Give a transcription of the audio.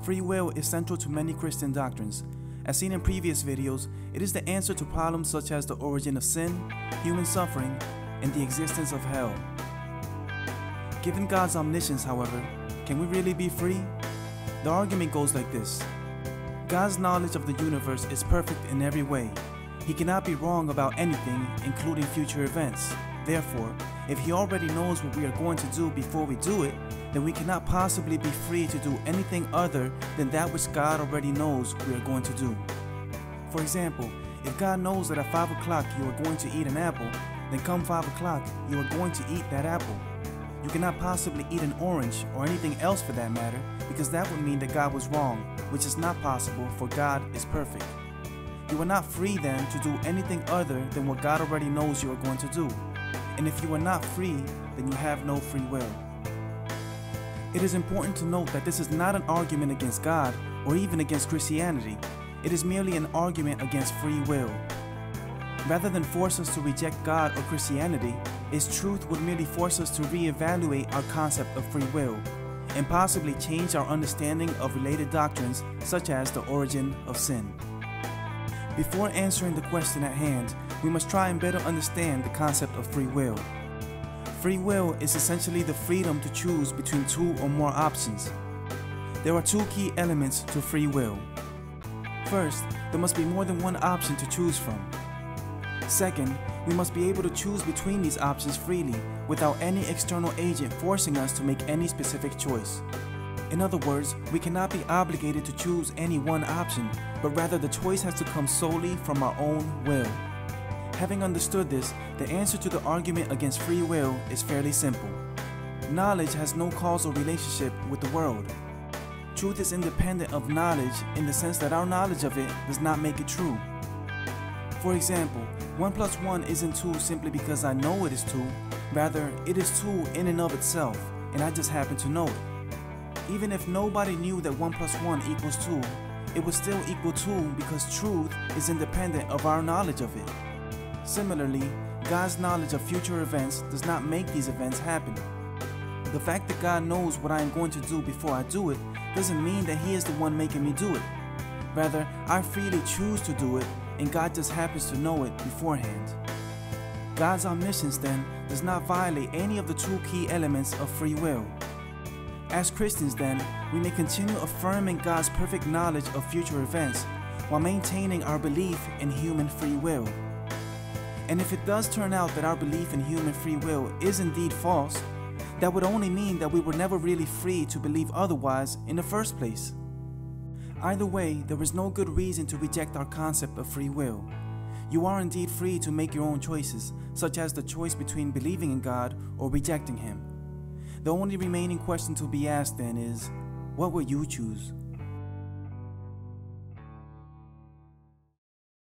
Free will is central to many Christian doctrines. As seen in previous videos, it is the answer to problems such as the origin of sin, human suffering, and the existence of hell. Given God's omniscience, however, can we really be free? The argument goes like this. God's knowledge of the universe is perfect in every way. He cannot be wrong about anything, including future events. Therefore, if He already knows what we are going to do before we do it, then we cannot possibly be free to do anything other than that which God already knows we are going to do. For example, if God knows that at 5 o'clock you are going to eat an apple, then come 5 o'clock you are going to eat that apple. You cannot possibly eat an orange or anything else for that matter, because that would mean that God was wrong, which is not possible, for God is perfect. You are not free then to do anything other than what God already knows you are going to do. And if you are not free, then you have no free will. It is important to note that this is not an argument against God or even against Christianity. It is merely an argument against free will. Rather than force us to reject God or Christianity, its truth would merely force us to reevaluate our concept of free will and possibly change our understanding of related doctrines such as the origin of sin. Before answering the question at hand, we must try and better understand the concept of free will. Free will is essentially the freedom to choose between two or more options. There are two key elements to free will. First, there must be more than one option to choose from. Second, we must be able to choose between these options freely without any external agent forcing us to make any specific choice. In other words, we cannot be obligated to choose any one option, but rather the choice has to come solely from our own will. Having understood this, the answer to the argument against free will is fairly simple. Knowledge has no causal relationship with the world. Truth is independent of knowledge in the sense that our knowledge of it does not make it true. For example, 1 plus 1 isn't 2 simply because I know it is 2, rather it is 2 in and of itself, and I just happen to know it. Even if nobody knew that 1 plus 1 equals 2, it would still equal 2 because truth is independent of our knowledge of it. Similarly, God's knowledge of future events does not make these events happen. The fact that God knows what I am going to do before I do it doesn't mean that He is the one making me do it. Rather, I freely choose to do it, and God just happens to know it beforehand. God's omniscience, then, does not violate any of the two key elements of free will. As Christians, then, we may continue affirming God's perfect knowledge of future events while maintaining our belief in human free will. And if it does turn out that our belief in human free will is indeed false, that would only mean that we were never really free to believe otherwise in the first place. Either way, there is no good reason to reject our concept of free will. You are indeed free to make your own choices, such as the choice between believing in God or rejecting Him. The only remaining question to be asked then is, what will you choose?